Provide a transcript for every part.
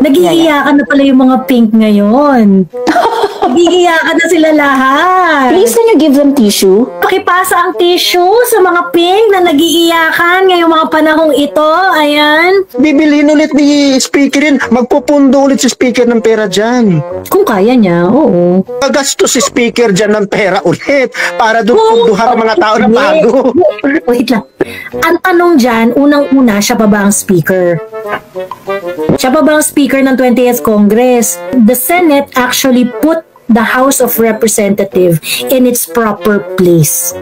Nag-iiyakan na pala yung mga pink ngayon. Nag-iiyakan na sila lahat. Please, can you give them tissue? Pakipasa ang tissue sa mga pink na nag-iiyakan ngayong mga panahong ito. Ayan. Bibilhin ulit ni speaker yun. Magpupundo ulit si speaker ng pera dyan. Kung kaya niya, oo. Magastos si speaker dyan ng pera ulit para duhan ang mga tao na bago. Wait lang. Ang tanong dyan, unang-una, siya pa ba ang speaker? Siya pa ba ang speaker ng 20th Congress? The Senate actually put the House of Representatives in its proper place.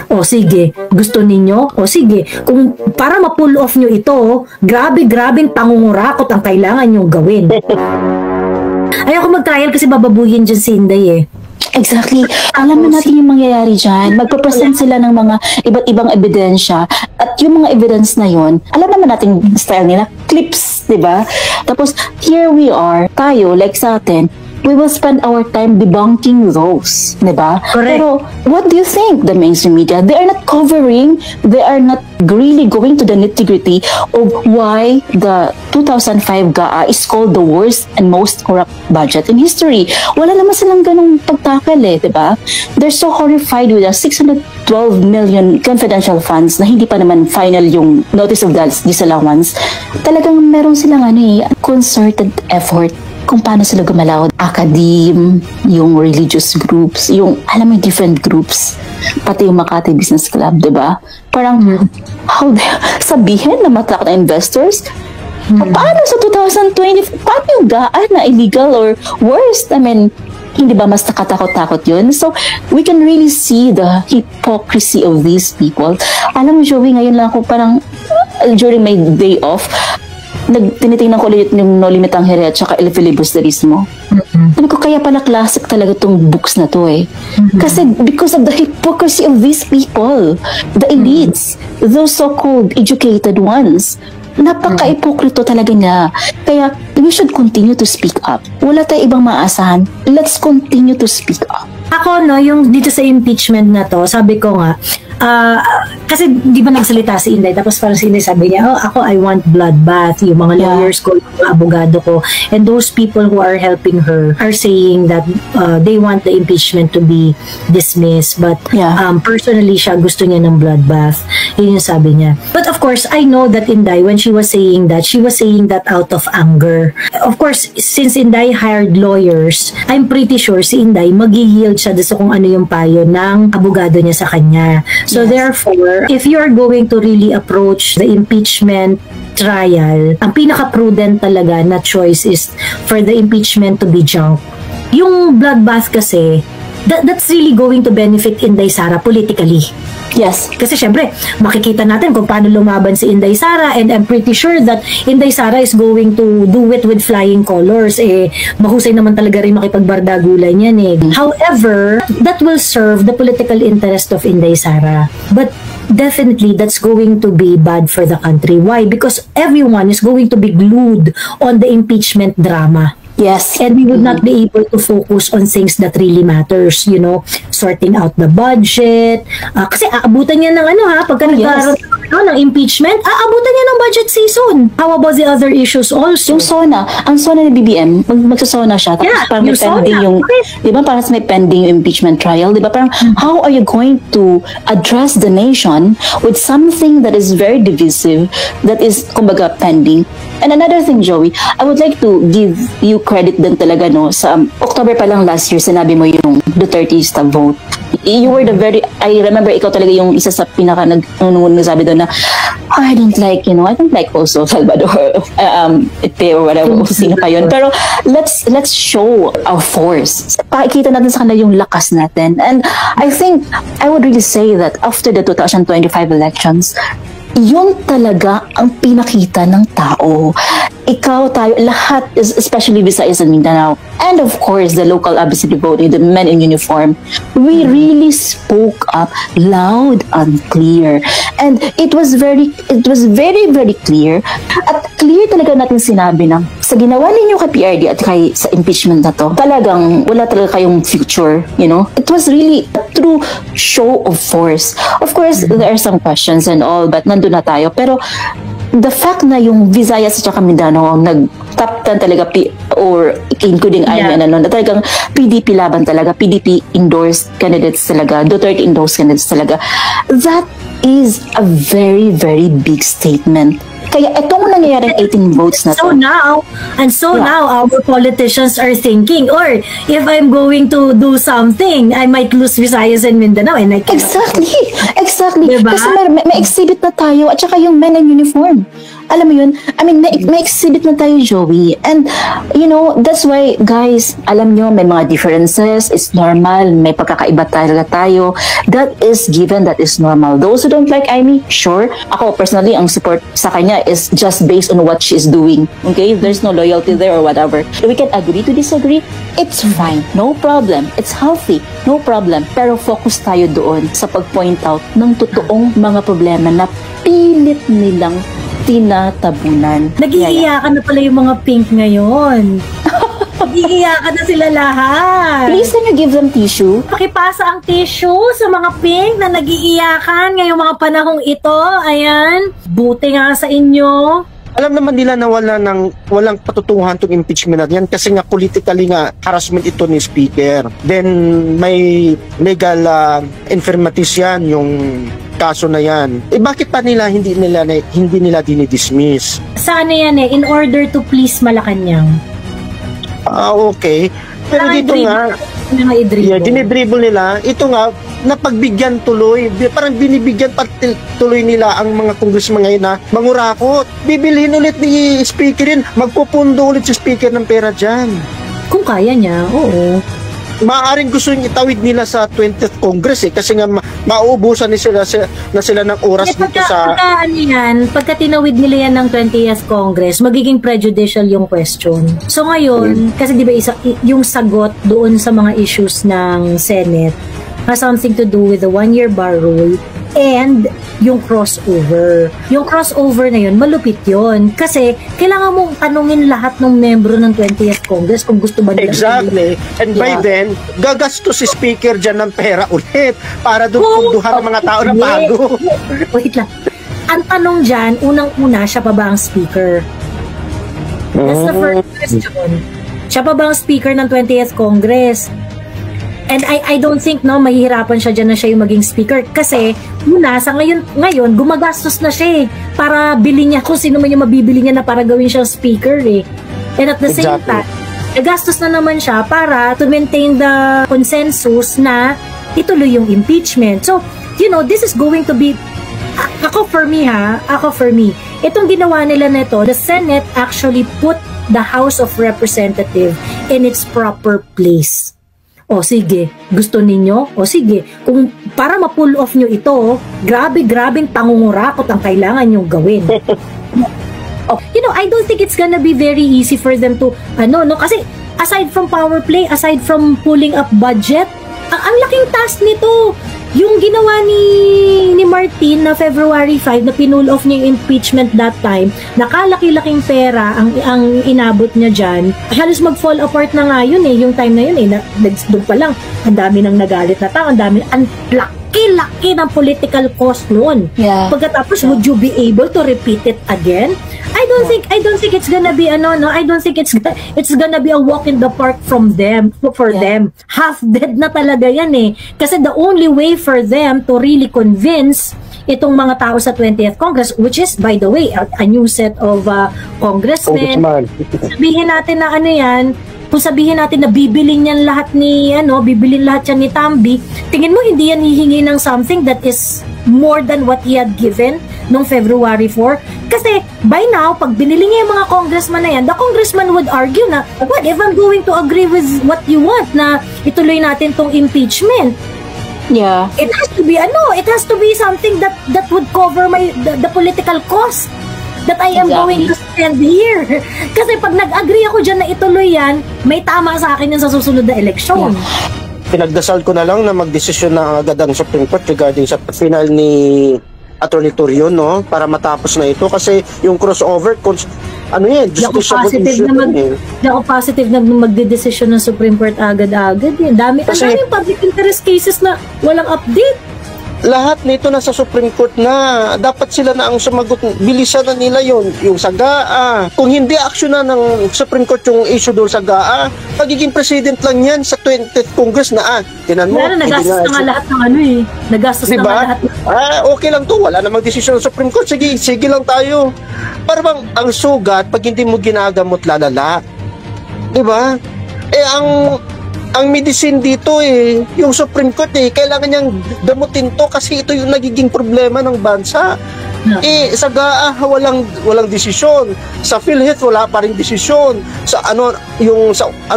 O sige, gusto ninyo? O sige, kung para ma-pull off nyo ito, grabe-grabing pangungurakot ang kailangan nyo gawin. Ayoko mag-trial kasi bababuhin dyan si Inday eh. Exactly. Alam na natin yung mangyayari dyan. Magpapresent sila ng mga iba't ibang ebidensya. At yung mga evidence na yon, alam naman natin style nila, clips, di ba? Tapos, here we are, tayo, like sa atin, we will spend our time debunking those, di ba? Pero, what do you think, the mainstream media? They are not covering, they are not really going to the nitty-gritty of why the 2005 GAA is called the worst and most corrupt budget in history. Wala naman silang ganong pagtakal eh, di ba? They're so horrified with the 612 million confidential funds na hindi pa naman final yung notice of disallowance. Talagang meron silang concerted effort kung paano sila gumalaw. Academe, yung religious groups, yung, alam mo, different groups, pati yung Makati Business Club, di ba? Parang, sabihin na matakot na investors, paano sa 2020, paano yung gaan na illegal or worst? I mean, hindi ba mas nakatakot-takot yun? So, we can really see the hypocrisy of these people. Alam mo, Joey, ngayon lang ako parang, during my day off, tinitingnan ko ulit yung No Limit ang Here at saka El Filibusterismo. Ano ko, kaya pala classic talaga tong books na to eh. Kasi because of the hypocrisy of these people, the elites, those so-called educated ones, napaka-ipokrito talaga niya. Kaya we should continue to speak up. Wala tayong ibang maasahan. Let's continue to speak up. Ako, no, yung dito sa impeachment na to, sabi ko nga, kasi di ba nagsalita si Inday, tapos parang si Inday sabi niya, ako, I want bloodbath, yung mga lawyers ko, yung mga abogado ko, and those people who are helping her are saying that they want the impeachment to be dismissed, but personally siya gusto niya ng bloodbath. Yun yung sabi niya. But of course, I know that Inday, when she was saying that out of anger. Of course, since Inday hired lawyers, I'm pretty sure si Inday mag-yield siya sa kung ano yung payo ng abogado niya sa kanya. So therefore, if you are going to really approach the impeachment trial, ang pinaka-prudent talaga na choice is for the impeachment to be junk. Yung bloodbath kasi, that's really going to benefit Inday Sara politically. Yes. Kasi syempre, makikita natin kung paano lumaban si Inday Sara, and I'm pretty sure that Inday Sara is going to do it with flying colors. Mahusay naman talaga rin makipagbardagulan yan eh. However, that will serve the political interest of Inday Sara. But definitely, that's going to be bad for the country. Why? Because everyone is going to be glued on the impeachment drama. Yes. And we would not be able to focus on things that really matters, you know, sorting out the budget. Kasi aabutan niya ng pagka nagkaroon ng impeachment, aabutan niya ng budget season. How about the other issues also? Yung SONA, ang SONA ni BBM, magsasona siya. Tapos parang may pending yung, di ba, parang may pending yung impeachment trial, di ba? Parang, how are you going to address the nation with something that is very divisive, that is, kumbaga, pending? And another thing, Joey, I would like to give you credit din talaga, no, sa October pa lang last year, sinabi mo yung Duterteista vote. You were the very, I remember ikaw talaga yung isa sa pinaka nagsabi doon na, I don't like also Salvador, Ite or whatever, sino pa yun. Pero let's show our force. Pakikita natin sa kanila yung lakas natin. And I think, I would really say that after the 2025 elections, yun talaga ang pinakita ng tao. Ikaw, tayo, lahat, especially Visayas and Mindanao, and of course, the local ABCD voting, the men in uniform, we really spoke up loud and clear. And it was very, very clear. At clear talaga natin sinabi na sa ginawa ninyo kay PRD at kay sa impeachment na to, talagang wala talaga kayong future, you know? It was really a true show of force. Of course, there are some questions and all, but nandun na tayo. Pero the fact na yung Visayas at Mindanao nag top 10 talaga or including Amy na talagang PDP laban talaga, PDP endorsed candidates talaga, Duterte endorsed candidates talaga. That is a very, very big statement. Kaya itong nangyayaring 18 votes na to. So now our politicians are thinking, or if I'm going to do something, I might lose Visayas and Mindanao and I cannot. Exactly. Diba? Kasi may exhibit na tayo at saka yung men in uniform. Alam mo yun? I mean, may exhibit na tayo, Joey. And, you know, that's why, guys, alam nyo, may mga differences. It's normal. May pagkakaiba talaga tayo. That is given. That is normal. Those who don't like Amy, sure. Ako, personally, ang support sa kanya is just based on what she's doing. Okay? There's no loyalty there or whatever. We can agree to disagree. It's fine. No problem. It's healthy. No problem. Pero focus tayo doon sa pag-point out ng totoong mga problema na pilit nilang tinatabunan. Nag-iiyakan na pala yung mga pink ngayon. Nag-iiyakan na sila lahat. Please, can you give them tissue? Pakipasa ang tissue sa mga pink na nag-iiyakan ngayong mga panahong ito. Ayan. Buti nga sa inyo. Alam naman nila na walang patutunguhan tong impeachment na yan kasi nga politically nga harassment ito ni Speaker. Then may legal infirmities yan yung kaso na yan. Bakit pa nila hindi nila dinidismiss? Sana yan in order to please Malacanang. Okay. Pero dito nga, dinidribble nila. Ito nga, napagbigyan tuloy. Parang binibigyan tuloy nila ang mga congressman ngayon na mangurakot. Bibilhin ulit ni Speaker yun. Magpupundo ulit si Speaker ng pera dyan. Kung kaya niya, oo. Maaaring gusto nyo itawid nila sa 20th Congress kasi nga mauubusan na sila ng oras dito sa... Pagka tinawid nila yan ng 20th Congress, magiging prejudicial yung question. So ngayon, kasi di ba yung sagot doon sa mga issues ng Senate has something to do with the 1-year bar rule and yung crossover. Yung crossover na yun, malupit yun. Kasi kailangan mong tanungin lahat ng membro ng 20th Congress kung gusto ba nila. Exactly. And by then, gagastos si Speaker dyan ng pera ulit para doon punduhan ng mga tao na bago. Wait lang. Ang tanong dyan, unang-una, siya pa ba ang Speaker? That's the first question. Siya pa ba ang Speaker ng 20th Congress? And I don't think mahihirapan siya dyan na siya yung maging speaker kasi sa ngayon gumagastos na siya para bilhin niya kung sino man yung mabibili niya na para gawin siyang speaker And at the same time, nagastos na naman siya para to maintain the consensus na ituloy yung impeachment. So, this is going to be ako for me, itong ginawa nila nito, the Senate actually put the House of Representatives in its proper place. O sige, gusto ninyo? O sige, kung para ma-pull off nyo ito, grabing pangungurakot ang kailangan nyo gawin. I don't think it's gonna be very easy for them to, kasi aside from power play, aside from pulling up budget, ang laking task nito. Yung ginawa ni Martin na February 5 na pinull off niya yung impeachment that time, nakalaki-laking pera ang inabot niya dyan. Halos mag-fall apart na nga yun yung time na yun doon pa lang, ang dami nang nagalit na tao, ang laki ng political cost noon. Yeah. Pagkatapos, would you be able to repeat it again? I don't think it's gonna be I don't think it's gonna be a walk in the park for them. Half dead na talaga yan Kasi the only way for them to really convince itong mga tao sa 20th Congress, which is, by the way, a new set of congressmen. Sabihin natin na kung sabihin natin na bibilin yan lahat bibilin lahat yan ni Tambi, tingin mo hindi yan hihingi ng something that is more than what he had given noong February 4? Kasi by now, pag binili niya yung mga congressman na yan, the congressman would argue na, what if I'm going to agree with what you want na ituloy natin tong impeachment? Yeah. It has to be something that would cover the political cost that I am going to spend here. Kasi pag nag-agree ako dyan na ituloy yan, may tama sa akin yan sa susunod na eleksyon. Pinagdasal ko na lang na magdesisyon na agad ang Supreme Court regarding sa final ni Attorney Torion, para matapos na ito. Kasi yung crossover, Di ako positive na magdedesisyon ng Supreme Court agad-agad. Dami yung public interest cases na walang update. lahat nito nasa Supreme Court na. Dapat sila na ang sumagot. Bilisan na nila yon, yung sa GAA. Kung hindi aksyon na ng Supreme Court yung issue doon sa GAA, magiging president lang yan sa 20th Congress na. Tinan mo. Pero nagastos na nga lahat ng ano eh. Nagastos diba? na nga lahat. Okay lang to. Wala namang desisyon ng Supreme Court. Sige lang tayo. Parang ang sugat, pag hindi mo ginagamot, lalala. Diba? Ang medicine dito yung Supreme Court kailangan niyang damutin to kasi ito yung nagiging problema ng bansa. No. Sa GAA walang desisyon. Sa PhilHealth wala pa rin desisyon. Sa ano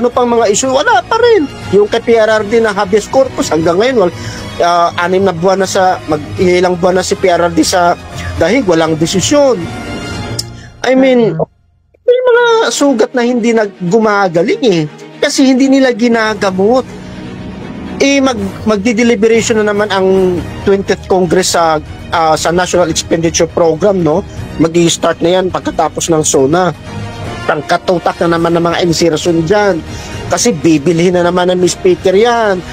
pang mga issue wala pa rin. Yung kay PRRD na habeas corpus hanggang ngayon 6 na buwan na ilang buwan na si PRRD sa dahig walang desisyon. I mean, may mga sugat na hindi gumagaling kasi hindi nila ginagamot. Magdi-deliberation na naman ang 20th Congress sa National Expenditure Program, no? Mag-i-start na yan pagkatapos ng SONA. Katutak na naman ng mga insertion dyan. Kasi bibilhin na naman ng Ms. Speaker yan.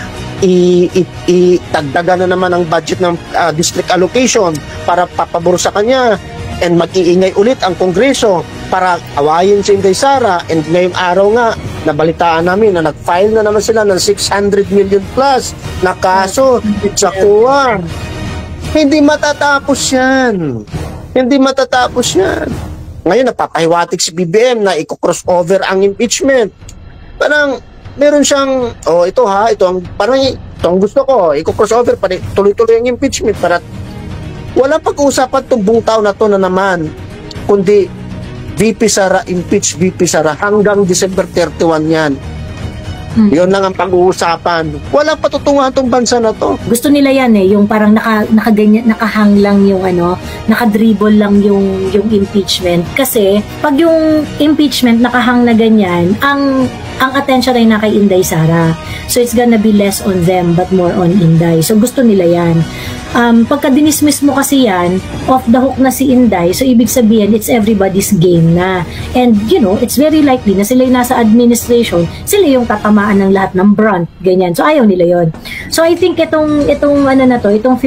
Itagdagan na naman ang budget ng district allocation para papabor sa kanya. And mag-iingay ulit ang Kongreso para awayin si Inday Sara. And ngayong araw nga, nabalitaan namin na nag-file na naman sila ng 600 million plus na kaso sa COA. Hindi matatapos yan. Hindi matatapos yan. Ngayon, napapahiwatig si BBM na i-crossover ang impeachment. Parang, meron siyang, ito ang gusto ko, i-crossover, tuloy-tuloy ang impeachment para walang pag-uusapan itong buong taon na to na naman, kundi VP Sara, impeach VP Sara hanggang December 31 yan. Yun lang ang pag-uusapan. Walang patutunguhan tong bansa na to. Gusto nila yan yung parang nakahang lang yung nakadribble lang yung impeachment. Kasi pag yung impeachment nakahang na ganyan, ang attention ay kay Inday Sara. So it's gonna be less on them but more on Inday. So gusto nila yan. Pagka dinismiss mo kasi yan, off the hook na si Inday, so ibig sabihin, it's everybody's game na. And, it's very likely na sila yung nasa administration, sila yung tatamaan ng lahat ng brunt, ganyan. So, ayaw nila yon. So, I think itong 50-50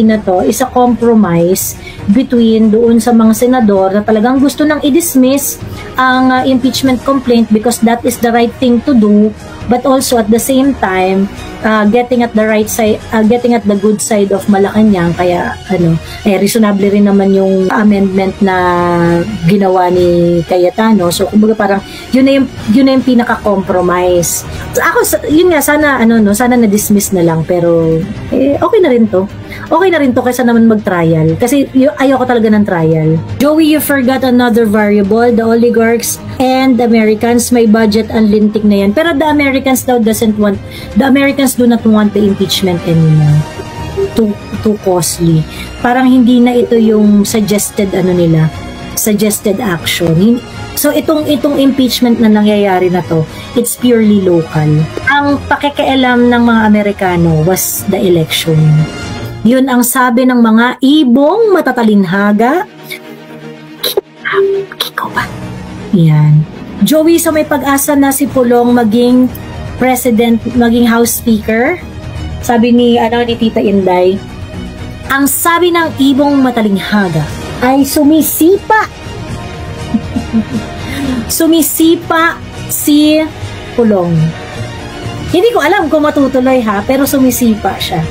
na to, is a compromise between doon sa mga senador na talagang gusto nang i-dismiss ang impeachment complaint because that is the right thing to do, but also at the same time, getting at the right side, getting at the good side of Malacanang. Kaya reasonable rin naman yung amendment na ginawa ni Cayetano. So kumbaga parang yun na yung pinaka-compromise. Ako yun nga sana na-dismiss na lang pero okay na rin to. Okay na rin to kaysa naman mag-trial kasi ayoko talaga ng trial. Joey, you forgot another variable. The oligarchs and the Americans may budget unlintik na yan. Pero the Americans do not want the impeachment anymore. Too costly. Parang hindi na ito yung suggested action. So itong impeachment na nangyayari na to, it's purely local. Ang pakikialam ng mga Amerikano was the election. Yun ang sabi ng mga ibong matatalinhaga. Kiko ba? Yan. Joey, so may pag-asa na si Pulong maging president, maging House Speaker. Sabi ni Tita Inday, ang sabi ng ibong matalinghaga ay sumisipa. Sumisipa si Pulong. Hindi ko alam kung matutuloy pero sumisipa siya.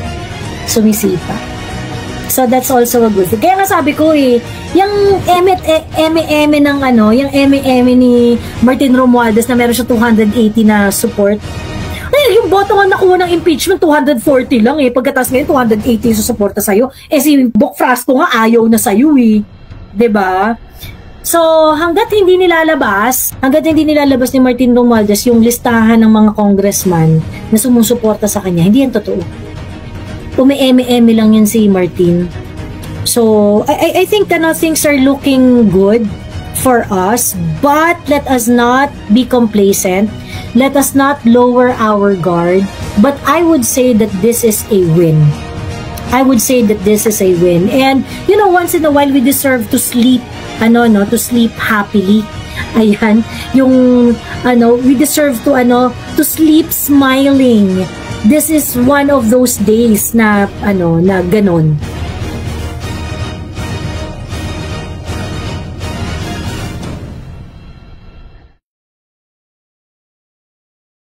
Sumisipa. So that's also a good thing. Kaya nga sabi ko yung eme ng yung eme ni Martin Romualdez na meron siya 280 na support. Yung boto nga nakuha ng impeachment 240 lang pagkatas ngayon 280 sa suporta sa'yo. Si Bok Frasco nga ayaw na sa'yo 'di ba? So hangga't hindi nilalabas ni Martin Romualdez yung listahan ng mga congressman na sumusuporta sa kanya, hindi yan totoo. Umi-eme lang yun si Martin. So I think things are looking good for us, but let us not be complacent. Let us not lower our guard. But I would say that this is a win. And once in a while we deserve to sleep, to sleep happily. Ayan, yung we deserve to sleep smiling. This is one of those days na na ganon.